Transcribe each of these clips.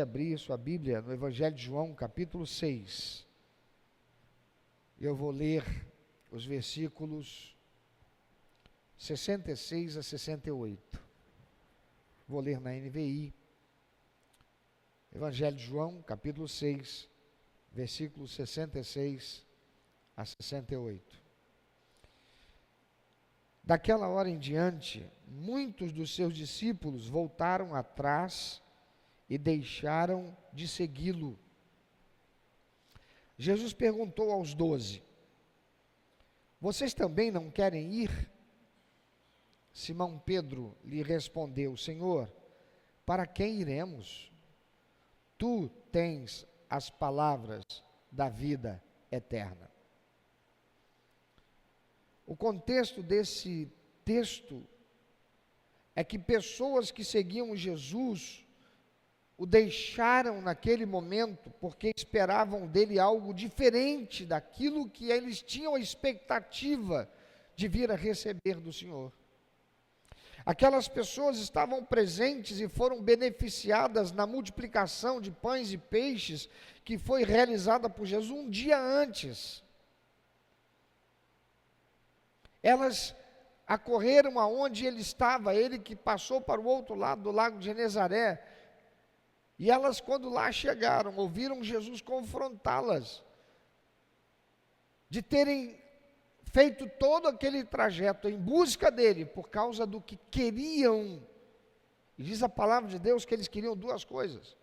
Abrir sua Bíblia no Evangelho de João, capítulo 6. Eu vou ler os versículos 66 a 68. Vou ler na NVI. Evangelho de João, capítulo 6, versículos 66 a 68. Daquela hora em diante, muitos dos seus discípulos voltaram atrás e deixaram de segui-lo. Jesus perguntou aos 12: vocês também não querem ir? Simão Pedro lhe respondeu: Senhor, para quem iremos? Tu tens as palavras da vida eterna. O contexto desse texto é que pessoas que seguiam Jesus o deixaram naquele momento porque esperavam dele algo diferente daquilo que eles tinham a expectativa de vir a receber do Senhor. Aquelas pessoas estavam presentes e foram beneficiadas na multiplicação de pães e peixes que foi realizada por Jesus um dia antes. Elas acorreram aonde ele estava, ele que passou para o outro lado do lago de Genezaré. E elas, quando lá chegaram, ouviram Jesus confrontá-las, de terem feito todo aquele trajeto em busca dele, por causa do que queriam. E diz a palavra de Deus que eles queriam duas coisas.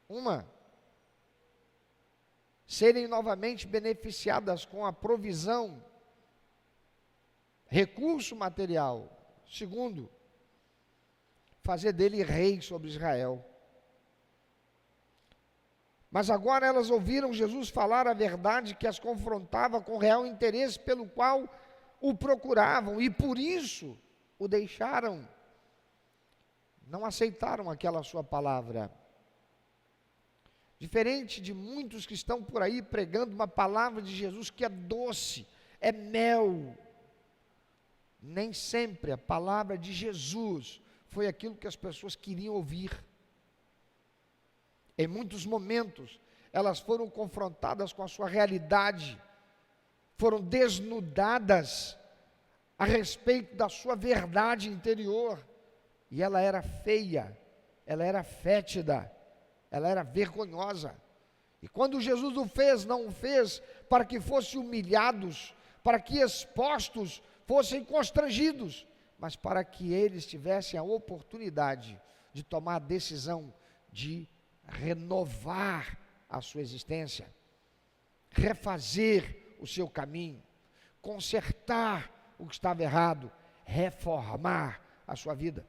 Uma, serem novamente beneficiadas com a provisão, recurso material. Segundo, fazer dele rei sobre Israel. Mas agora elas ouviram Jesus falar a verdade que as confrontava com real interesse pelo qual o procuravam e por isso o deixaram. Não aceitaram aquela sua palavra. Diferente de muitos que estão por aí pregando uma palavra de Jesus que é doce, é mel. Nem sempre a palavra de Jesus foi aquilo que as pessoas queriam ouvir. Em muitos momentos, elas foram confrontadas com a sua realidade, foram desnudadas a respeito da sua verdade interior, e ela era feia, ela era fétida, ela era vergonhosa. E quando Jesus o fez, não o fez para que fossem humilhados, para que expostos fossem constrangidos, mas para que eles tivessem a oportunidade de tomar a decisão de renovar a sua existência, refazer o seu caminho, consertar o que estava errado, reformar a sua vida.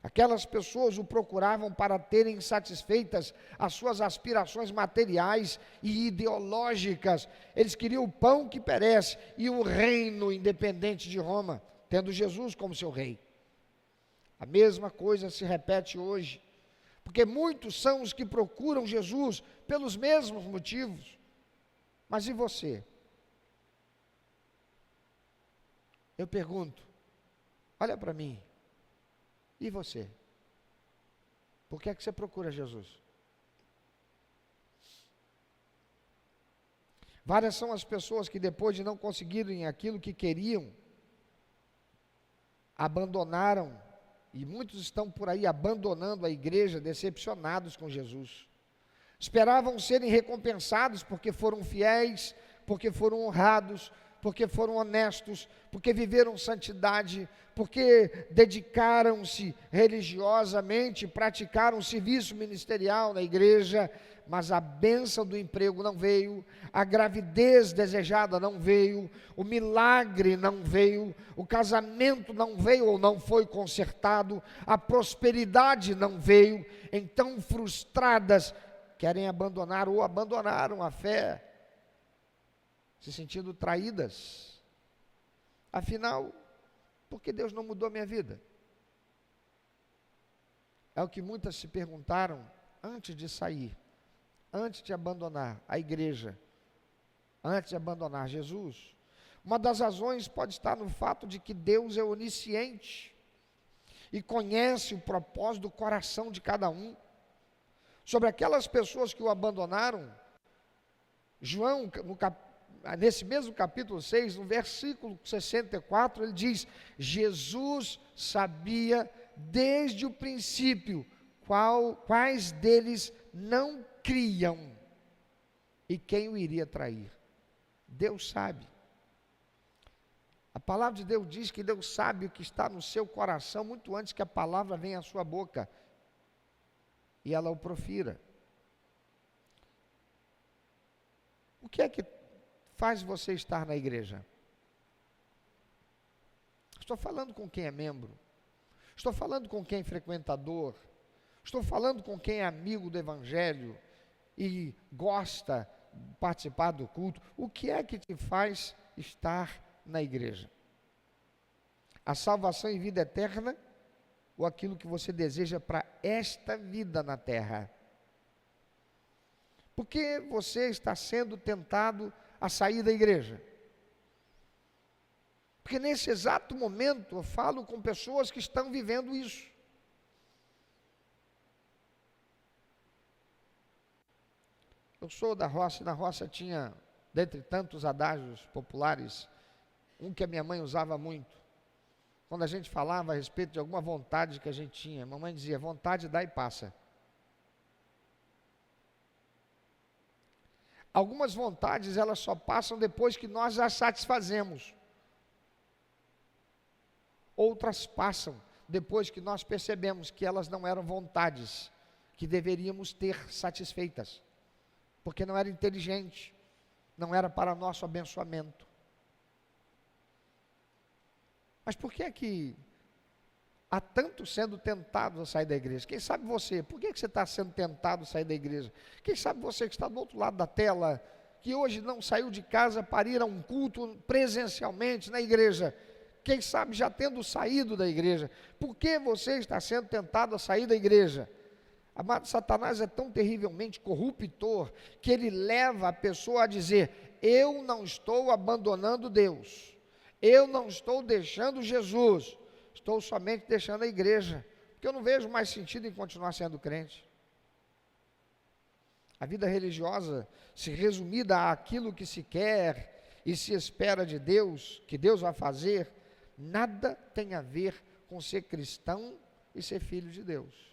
Aquelas pessoas o procuravam para terem satisfeitas as suas aspirações materiais e ideológicas. Eles queriam o pão que perece e o reino independente de Roma, tendo Jesus como seu rei. A mesma coisa se repete hoje, porque muitos são os que procuram Jesus pelos mesmos motivos. Mas e você? Eu pergunto, olha para mim, e você? Por que é que você procura Jesus? Várias são as pessoas que depois de não conseguirem aquilo que queriam, abandonaram. E muitos estão por aí abandonando a igreja, decepcionados com Jesus. Esperavam serem recompensados porque foram fiéis, porque foram honrados, porque foram honestos, porque viveram santidade, porque dedicaram-se religiosamente, praticaram o serviço ministerial na igreja, mas a bênção do emprego não veio, a gravidez desejada não veio, o milagre não veio, o casamento não veio ou não foi consertado, a prosperidade não veio. Então, frustradas, querem abandonar ou abandonaram a fé, se sentindo traídas. Afinal, por que Deus não mudou minha vida? É o que muitas se perguntaram antes de sair, antes de abandonar a igreja, antes de abandonar Jesus. Uma das razões pode estar no fato de que Deus é onisciente e conhece o propósito do coração de cada um. sobre aquelas pessoas que o abandonaram, João, nesse mesmo capítulo 6, no versículo 64, ele diz: Jesus sabia desde o princípio quais deles não criam e quem o iria trair. Deus sabe. A palavra de Deus diz que Deus sabe o que está no seu coração muito antes que a palavra venha à sua boca e ela o profira. O que é que faz você estar na igreja? Estou falando com quem é membro, estou falando com quem é frequentador, estou falando com quem é amigo do evangelho e gosta de participar do culto. O que é que te faz estar na igreja? A salvação e vida eterna ou aquilo que você deseja para esta vida na terra? Por que você está sendo tentado a sair da igreja? Porque nesse exato momento eu falo com pessoas que estão vivendo isso. Eu sou da roça, e na roça tinha, dentre tantos adágios populares, um que a minha mãe usava muito. Quando a gente falava a respeito de alguma vontade que a gente tinha, a mamãe dizia: vontade dá e passa. Algumas vontades, elas só passam depois que nós as satisfazemos. Outras passam depois que nós percebemos que elas não eram vontades que deveríamos ter satisfeitas, porque não era inteligente, não era para nosso abençoamento. Mas por que é que há tantos sendo tentados a sair da igreja? Quem sabe você, por que você está sendo tentado a sair da igreja? Quem sabe você que está do outro lado da tela, que hoje não saiu de casa para ir a um culto presencialmente na igreja, quem sabe já tendo saído da igreja, por que você está sendo tentado a sair da igreja? Amado, Satanás é tão terrivelmente corruptor, que ele leva a pessoa a dizer: eu não estou abandonando Deus, eu não estou deixando Jesus, estou somente deixando a igreja, porque eu não vejo mais sentido em continuar sendo crente. A vida religiosa, se resumida àquilo que se quer e se espera de Deus, que Deus vai fazer, nada tem a ver com ser cristão e ser filho de Deus.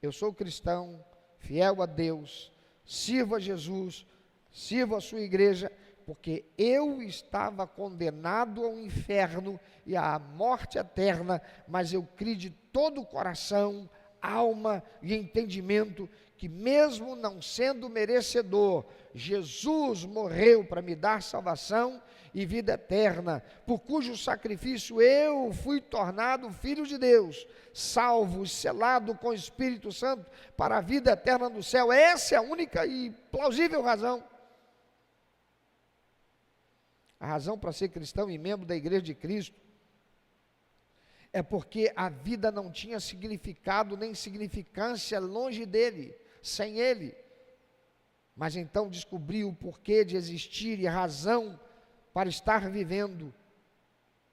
Eu sou cristão, fiel a Deus, sirvo a Jesus, sirvo a sua igreja, porque eu estava condenado ao inferno e à morte eterna, mas eu criei de todo o coração, alma e entendimento que, mesmo não sendo merecedor, Jesus morreu para me dar salvação e vida eterna, por cujo sacrifício eu fui tornado filho de Deus, salvo, selado com o Espírito Santo para a vida eterna no céu. Essa é a única e plausível razão. A razão para ser cristão e membro da igreja de Cristo é porque a vida não tinha significado nem significância longe dele, sem ele. Mas então descobri o porquê de existir e a razão para estar vivendo.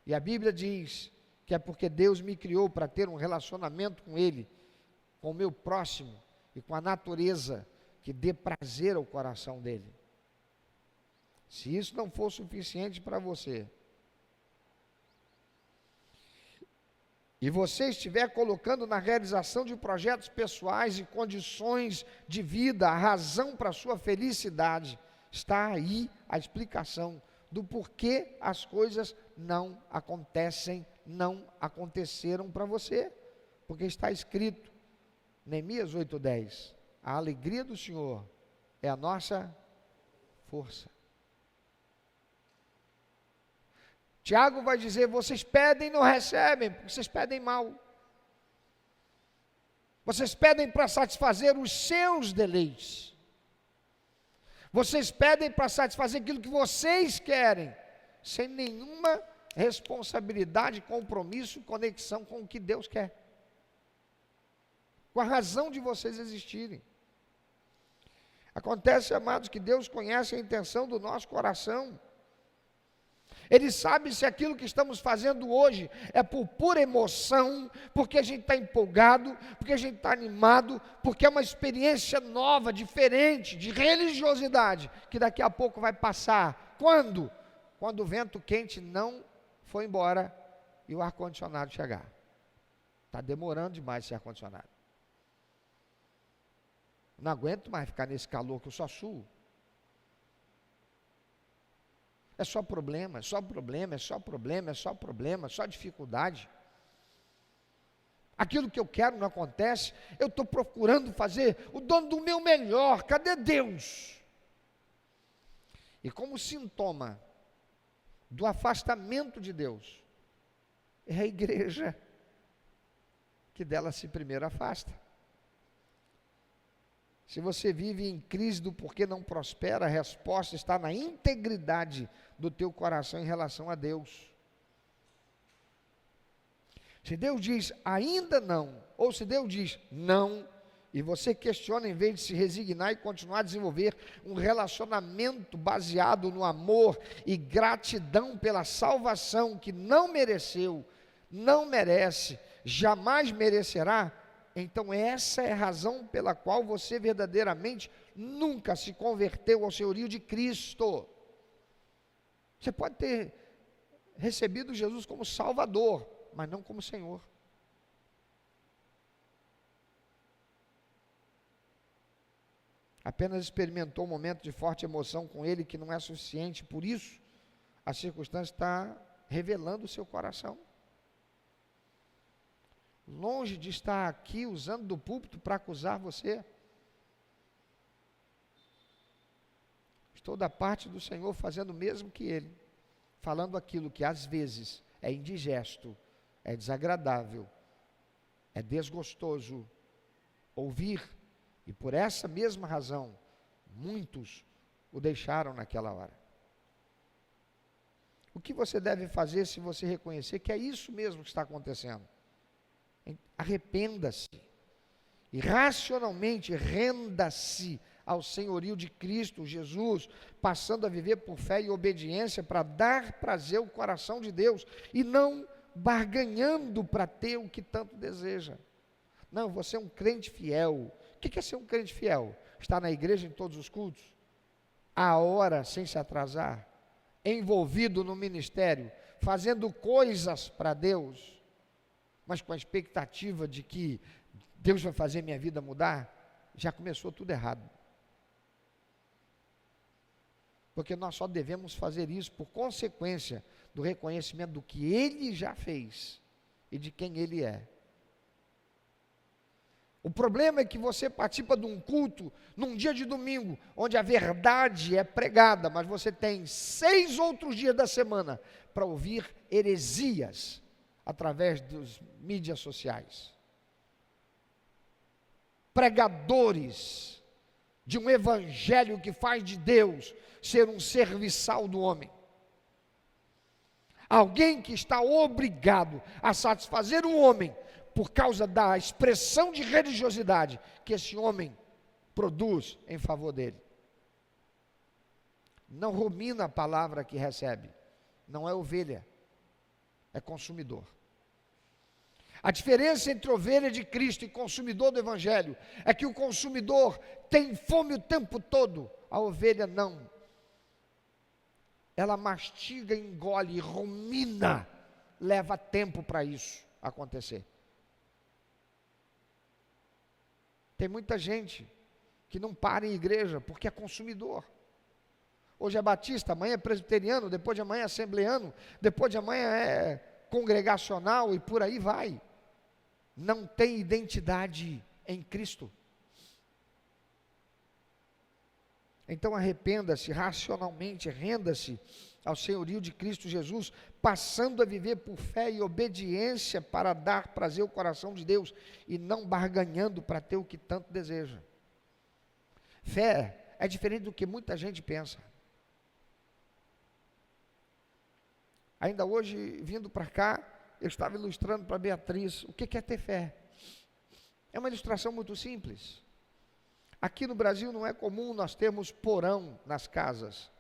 E a Bíblia diz que é porque Deus me criou para ter um relacionamento com ele, com o meu próximo e com a natureza que dê prazer ao coração dele. Se isso não for suficiente para você, e você estiver colocando na realização de projetos pessoais e condições de vida a razão para a sua felicidade, está aí a explicação do porquê as coisas não acontecem, não aconteceram para você, porque está escrito, Neemias 8:10, a alegria do Senhor é a nossa força. Tiago vai dizer: vocês pedem e não recebem, porque vocês pedem mal. Vocês pedem para satisfazer os seus deleites. Vocês pedem para satisfazer aquilo que vocês querem, sem nenhuma responsabilidade, compromisso, conexão com o que Deus quer. Com a razão de vocês existirem. Acontece, amados, que Deus conhece a intenção do nosso coração. Ele sabe se aquilo que estamos fazendo hoje é por pura emoção, porque a gente está empolgado, porque a gente está animado, porque é uma experiência nova, diferente, de religiosidade, que daqui a pouco vai passar. Quando? Quando o vento quente não for embora e o ar-condicionado chegar. Está demorando demais esse ar-condicionado. Não aguento mais ficar nesse calor que eu só suo. É só problema, é só problema, é só problema, é só problema, é só dificuldade. Aquilo que eu quero não acontece, eu estou procurando fazer o dono do meu melhor, cadê Deus? E como sintoma do afastamento de Deus, é a igreja que dela se primeiro afasta. Se você vive em crise do porquê não prospera, a resposta está na integridade do teu coração em relação a Deus. Se Deus diz ainda não, ou se Deus diz não, e você questiona em vez de se resignar e continuar a desenvolver um relacionamento baseado no amor e gratidão pela salvação que não mereceu, não merece, jamais merecerá, então essa é a razão pela qual você verdadeiramente nunca se converteu ao senhorio de Cristo. Você pode ter recebido Jesus como Salvador, mas não como Senhor. Apenas experimentou um momento de forte emoção com Ele que não é suficiente, por isso a circunstância está revelando o seu coração. Longe de estar aqui usando do púlpito para acusar você. Estou da parte do Senhor fazendo o mesmo que Ele, falando aquilo que às vezes é indigesto, é desagradável, é desgostoso ouvir, e por essa mesma razão, muitos o deixaram naquela hora. O que você deve fazer se você reconhecer que é isso mesmo que está acontecendo? Arrependa-se e racionalmente renda-se ao senhorio de Cristo Jesus, passando a viver por fé e obediência para dar prazer ao coração de Deus e não barganhando para ter o que tanto deseja. Não, você é um crente fiel. O que é ser um crente fiel? Estar na igreja em todos os cultos, a hora sem se atrasar, envolvido no ministério, fazendo coisas para Deus, mas com a expectativa de que Deus vai fazer minha vida mudar. Já começou tudo errado. Porque nós só devemos fazer isso por consequência do reconhecimento do que Ele já fez e de quem Ele é. O problema é que você participa de um culto num dia de domingo, onde a verdade é pregada, mas você tem 6 outros dias da semana para ouvir heresias através das mídias sociais. Pregadores de um evangelho que faz de Deus ser um serviçal do homem. Alguém que está obrigado a satisfazer o homem por causa da expressão de religiosidade que esse homem produz em favor dele. Não rumina a palavra que recebe, não é ovelha, é consumidor. A diferença entre ovelha de Cristo e consumidor do Evangelho é que o consumidor tem fome o tempo todo, a ovelha não. Ela mastiga, engole, rumina, leva tempo para isso acontecer. Tem muita gente que não para em igreja porque é consumidor. Hoje é batista, amanhã é presbiteriano, depois de amanhã é assembleano, depois de amanhã é congregacional e por aí vai. Não tem identidade em Cristo. Então arrependa-se racionalmente, renda-se ao senhorio de Cristo Jesus, passando a viver por fé e obediência para dar prazer ao coração de Deus e não barganhando para ter o que tanto deseja. Fé é diferente do que muita gente pensa. Ainda hoje, vindo para cá, eu estava ilustrando para a Beatriz o que é ter fé. É uma ilustração muito simples. Aqui no Brasil não é comum nós termos porão nas casas.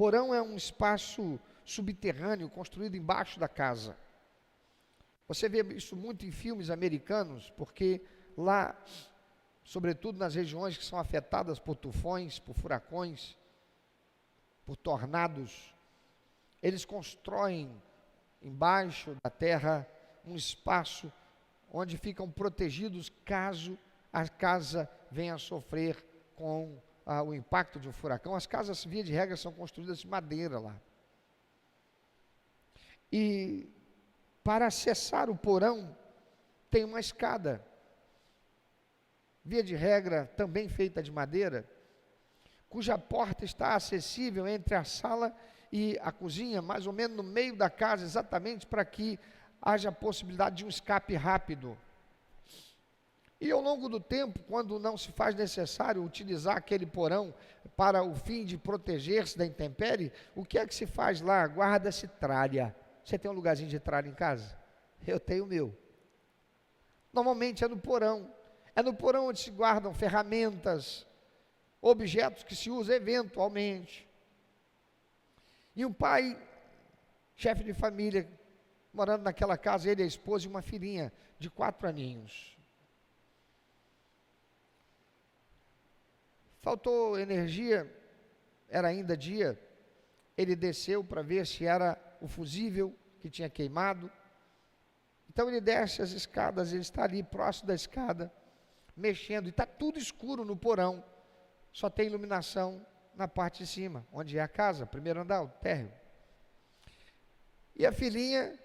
Porão é um espaço subterrâneo construído embaixo da casa. Você vê isso muito em filmes americanos, porque lá, sobretudo nas regiões que são afetadas por tufões, por furacões, por tornados, eles constroem embaixo da terra um espaço onde ficam protegidos caso a casa venha a sofrer com o impacto de um furacão. As casas, via de regra, são construídas de madeira lá. E para acessar o porão, tem uma escada, via de regra, também feita de madeira, cuja porta está acessível entre a sala e a cozinha, mais ou menos no meio da casa, exatamente para que haja a possibilidade de um escape rápido. E ao longo do tempo, quando não se faz necessário utilizar aquele porão para o fim de proteger-se da intempérie, o que é que se faz lá? Guarda-se tralha. Você tem um lugarzinho de tralha em casa? Eu tenho o meu. Normalmente é no porão. É no porão onde se guardam ferramentas, objetos que se usam eventualmente. E um pai, chefe de família, morando naquela casa, ele, a esposa e uma filhinha de 4 aninhos. Faltou energia, era ainda dia, ele desceu para ver se era o fusível que tinha queimado. Então ele desce as escadas, ele está ali próximo da escada, mexendo, e está tudo escuro no porão, só tem iluminação na parte de cima, onde é a casa, primeiro andar, o térreo. E a filhinha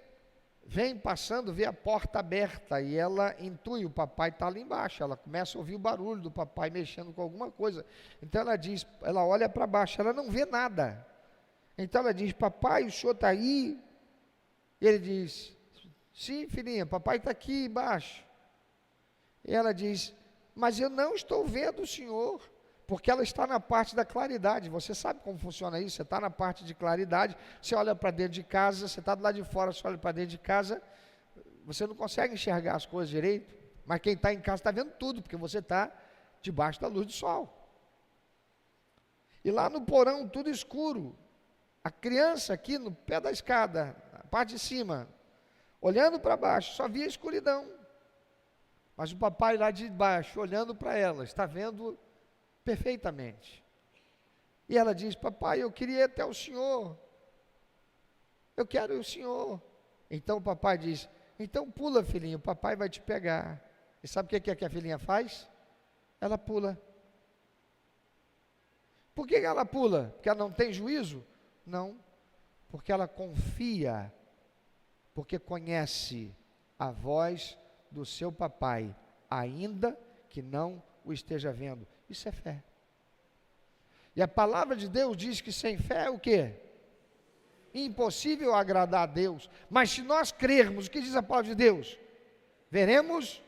vem passando, vê a porta aberta, e ela intui, o papai está ali embaixo, ela começa a ouvir o barulho do papai mexendo com alguma coisa, então ela diz, ela olha para baixo, ela não vê nada, então ela diz, papai, o senhor está aí? E ele diz, sim, filhinha, papai está aqui embaixo. E ela diz, mas eu não estou vendo o senhor, porque ela está na parte da claridade. Você sabe como funciona isso? Você está na parte de claridade, você olha para dentro de casa, você está do lado de fora, você olha para dentro de casa, você não consegue enxergar as coisas direito, mas quem está em casa está vendo tudo, porque você está debaixo da luz do sol. E lá no porão, tudo escuro, a criança aqui no pé da escada, na parte de cima, olhando para baixo, só via escuridão, mas o papai lá de baixo, olhando para ela, está vendo perfeitamente. E ela diz, papai, eu queria ir até o senhor, eu quero ir o senhor. Então o papai diz, então pula, filhinho, o papai vai te pegar. E sabe o que é que a filhinha faz? Ela pula. Por que ela pula? Porque ela não tem juízo? Não, porque ela confia, porque conhece a voz do seu papai, ainda que não o esteja vendo. Isso é fé. E a palavra de Deus diz que sem fé é o quê? Impossível agradar a Deus. Mas se nós crermos, o que diz a palavra de Deus? Veremos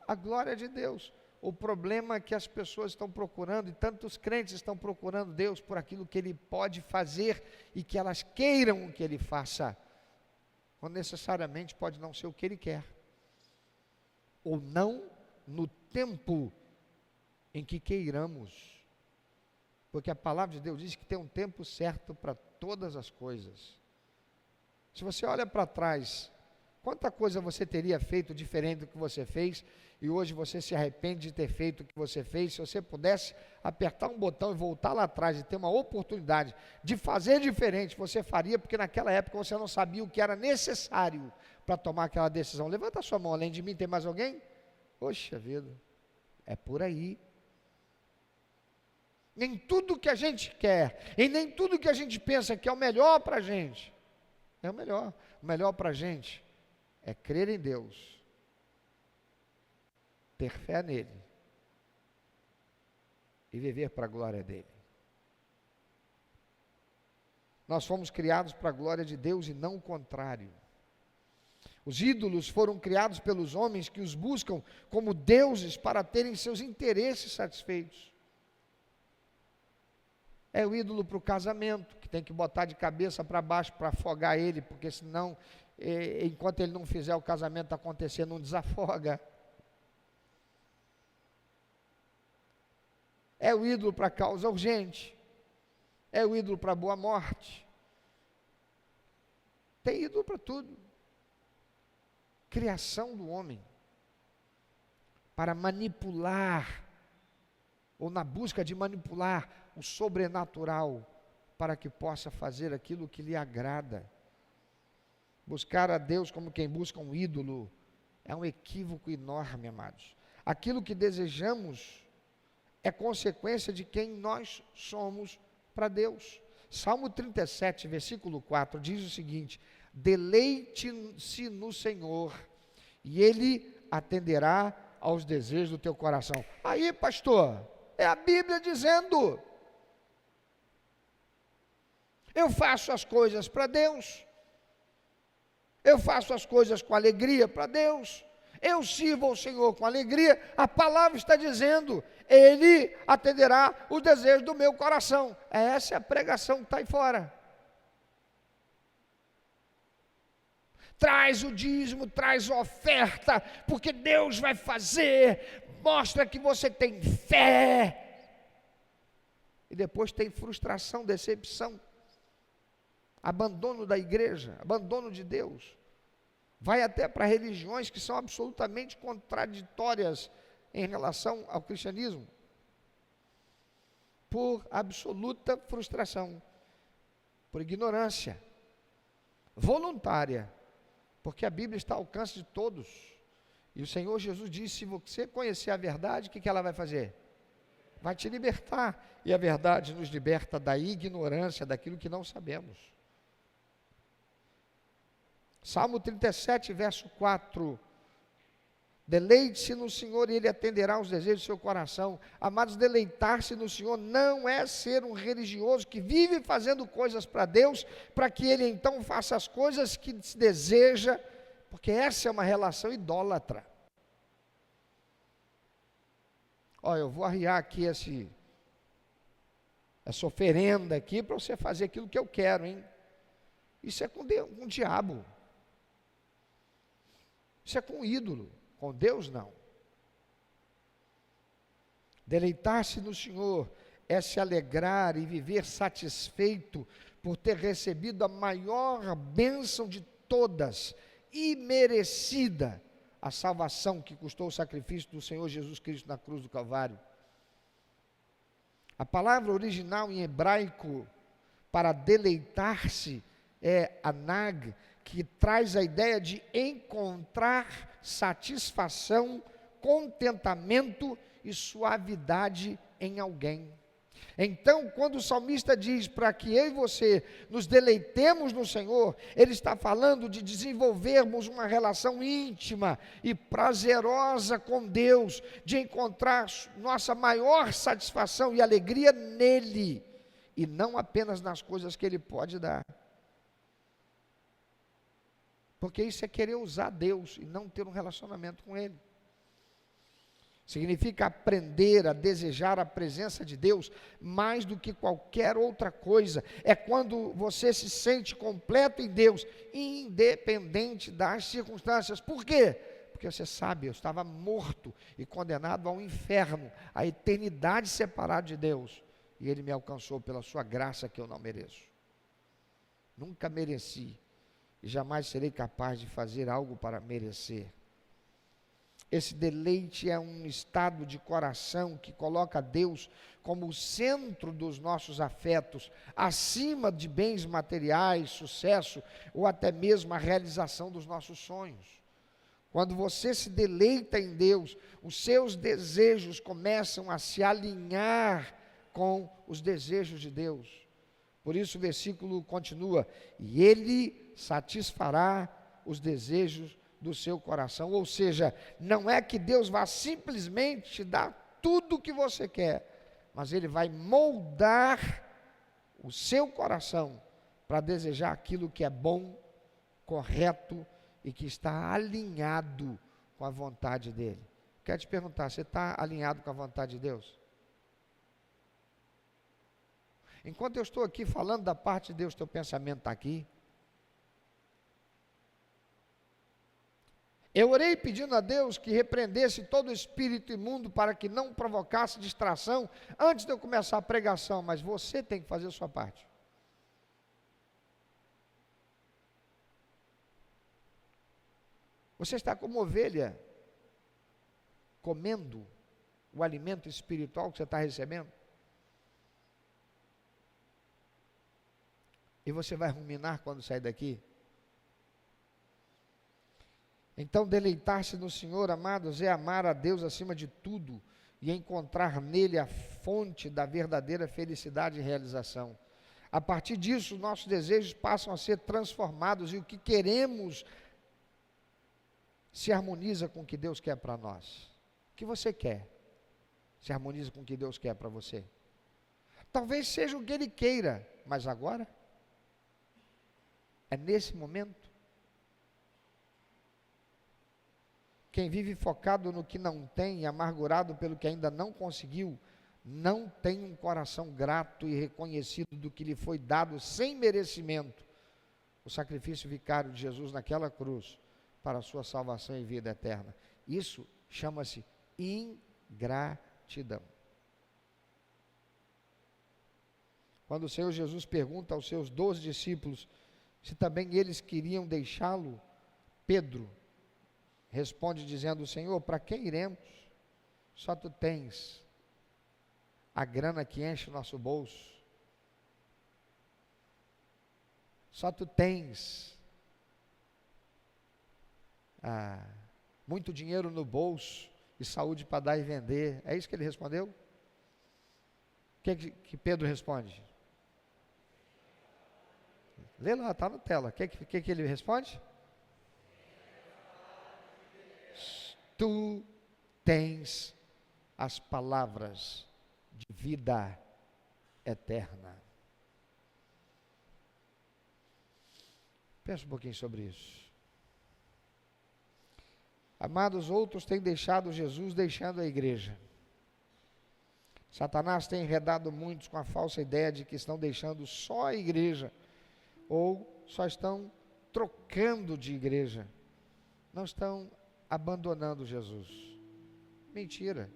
a glória de Deus. O problema é que as pessoas estão procurando, e tantos crentes estão procurando Deus por aquilo que Ele pode fazer, e que elas queiram que Ele faça, quando necessariamente pode não ser o que Ele quer, ou não no tempo em que queiramos, porque a palavra de Deus diz que tem um tempo certo para todas as coisas. Se você olha para trás, quanta coisa você teria feito diferente do que você fez, e hoje você se arrepende de ter feito o que você fez. Se você pudesse apertar um botão e voltar lá atrás e ter uma oportunidade de fazer diferente, você faria, porque naquela época você não sabia o que era necessário para tomar aquela decisão. Levanta a sua mão, além de mim tem mais alguém? Poxa vida, é por aí. Nem tudo que a gente quer, e nem tudo que a gente pensa que é o melhor para a gente, é o melhor. O melhor para a gente é crer em Deus, ter fé nele e viver para a glória dele. Nós fomos criados para a glória de Deus e não o contrário. Os ídolos foram criados pelos homens que os buscam como deuses para terem seus interesses satisfeitos. É o ídolo para o casamento, que tem que botar de cabeça para baixo para afogar ele, porque senão, enquanto ele não fizer o casamento acontecer, não desafoga. É o ídolo para causa urgente. É o ídolo para a boa morte. Tem ídolo para tudo. Criação do homem para manipular, ou na busca de manipular o sobrenatural, para que possa fazer aquilo que lhe agrada. Buscar a Deus como quem busca um ídolo é um equívoco enorme, amados. Aquilo que desejamos é consequência de quem nós somos para Deus. Salmo 37, versículo 4, diz o seguinte: deleite-se no Senhor, e Ele atenderá aos desejos do teu coração. Aí, pastor, é a Bíblia dizendo. Eu faço as coisas para Deus, eu faço as coisas com alegria para Deus, eu sirvo ao Senhor com alegria. A palavra está dizendo, Ele atenderá os desejos do meu coração. Essa é a pregação que está aí fora. Traz o dízimo, traz a oferta, porque Deus vai fazer, mostra que você tem fé. E depois tem frustração, decepção, abandono da igreja, abandono de Deus. Vai até para religiões que são absolutamente contraditórias em relação ao cristianismo, por absoluta frustração, por ignorância voluntária, porque a Bíblia está ao alcance de todos, e o Senhor Jesus disse: se você conhecer a verdade, o que ela vai fazer? Vai te libertar, e a verdade nos liberta da ignorância, daquilo que não sabemos. Salmo 37, verso 4, deleite-se no Senhor e Ele atenderá aos desejos do seu coração. Amados, deleitar-se no Senhor não é ser um religioso que vive fazendo coisas para Deus, para que Ele então faça as coisas que se deseja, porque essa é uma relação idólatra. Olha, eu vou arriar aqui essa oferenda aqui, para você fazer aquilo que eu quero, hein? Isso é com Deus, com o diabo. Isso é com o ídolo, com Deus não. Deleitar-se no Senhor é se alegrar e viver satisfeito por ter recebido a maior bênção de todas, imerecida, a salvação que custou o sacrifício do Senhor Jesus Cristo na cruz do Calvário. A palavra original em hebraico para deleitar-se é anag, que traz a ideia de encontrar satisfação, contentamento e suavidade em alguém. Então, quando o salmista diz para que eu e você nos deleitemos no Senhor, ele está falando de desenvolvermos uma relação íntima e prazerosa com Deus, de encontrar nossa maior satisfação e alegria nele, e não apenas nas coisas que Ele pode dar. Porque isso é querer usar Deus e não ter um relacionamento com Ele. Significa aprender a desejar a presença de Deus mais do que qualquer outra coisa. É quando você se sente completo em Deus, independente das circunstâncias. Por quê? Porque você sabe, eu estava morto e condenado ao inferno, à eternidade separado de Deus. E Ele me alcançou pela sua graça que eu não mereço. Nunca mereci. E jamais serei capaz de fazer algo para merecer. Esse deleite é um estado de coração que coloca Deus como o centro dos nossos afetos, acima de bens materiais, sucesso, ou até mesmo a realização dos nossos sonhos. Quando você se deleita em Deus, os seus desejos começam a se alinhar com os desejos de Deus. Por isso o versículo continua: e Ele satisfará os desejos do seu coração. Ou seja, não é que Deus vá simplesmente te dar tudo o que você quer, mas Ele vai moldar o seu coração para desejar aquilo que é bom, correto e que está alinhado com a vontade dEle. Quero te perguntar, você está alinhado com a vontade de Deus? Enquanto eu estou aqui falando da parte de Deus, teu pensamento está aqui? Eu orei pedindo a Deus que repreendesse todo espírito imundo para que não provocasse distração antes de eu começar a pregação, mas você tem que fazer a sua parte. Você está como ovelha, comendo o alimento espiritual que você está recebendo? E você vai ruminar quando sair daqui? Então, deleitar-se no Senhor, amados, é amar a Deus acima de tudo e encontrar nele a fonte da verdadeira felicidade e realização. A partir disso, nossos desejos passam a ser transformados e o que queremos se harmoniza com o que Deus quer para nós. O que você quer se harmoniza com o que Deus quer para você. Talvez seja o que Ele queira, mas agora? É nesse momento? Quem vive focado no que não tem e amargurado pelo que ainda não conseguiu, não tem um coração grato e reconhecido do que lhe foi dado sem merecimento, o sacrifício vicário de Jesus naquela cruz, para a sua salvação e vida eterna. Isso chama-se ingratidão. Quando o Senhor Jesus pergunta aos seus 12 discípulos se também eles queriam deixá-lo, Pedro responde dizendo: Senhor, para quem iremos? Só tu tens a grana que enche o nosso bolso. Só tu tens muito dinheiro no bolso e saúde para dar e vender. É isso que ele respondeu? O que Pedro responde? Lê lá, está na tela. O que ele responde? Tu tens as palavras de vida eterna. Pensa um pouquinho sobre isso. Amados, outros têm deixado Jesus, deixando a igreja. Satanás tem enredado muitos com a falsa ideia de que estão deixando só a igreja, ou só estão trocando de igreja, não estão abandonando Jesus. Mentira.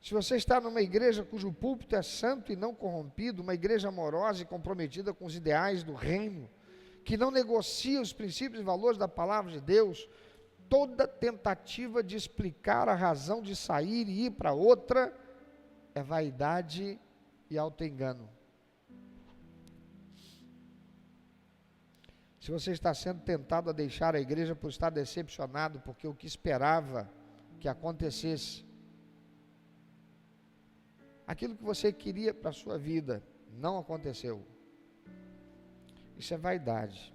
Se você está numa igreja cujo púlpito é santo e não corrompido, uma igreja amorosa e comprometida com os ideais do reino, que não negocia os princípios e valores da palavra de Deus, toda tentativa de explicar a razão de sair e ir para outra é vaidade e autoengano. Se você está sendo tentado a deixar a igreja por estar decepcionado, porque o que esperava que acontecesse, aquilo que você queria para a sua vida, não aconteceu. Isso é vaidade.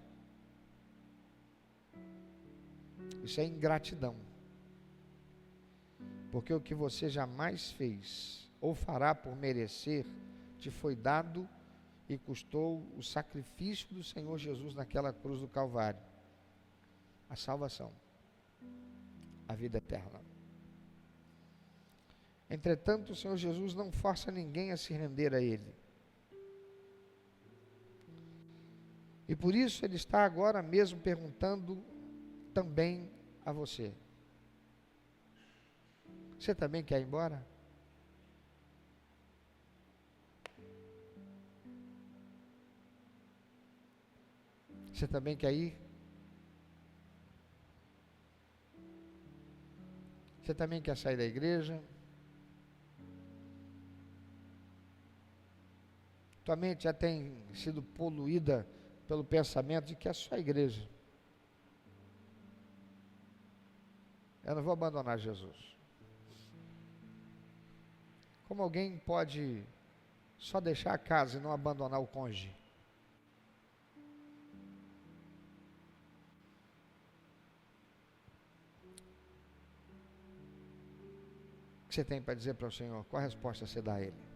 Isso é ingratidão. Porque o que você jamais fez ou fará por merecer, te foi dado e custou o sacrifício do Senhor Jesus naquela cruz do Calvário. A salvação, a vida eterna. Entretanto, o Senhor Jesus não força ninguém a se render a Ele. E por isso Ele está agora mesmo perguntando também a você. Você também quer ir embora? Você também quer ir? Você também quer sair da igreja? Tua mente já tem sido poluída pelo pensamento de que é só a igreja. Eu não vou abandonar Jesus. Como alguém pode só deixar a casa e não abandonar o cônjuge? O que você tem para dizer para o Senhor? Qual a resposta você dá a Ele?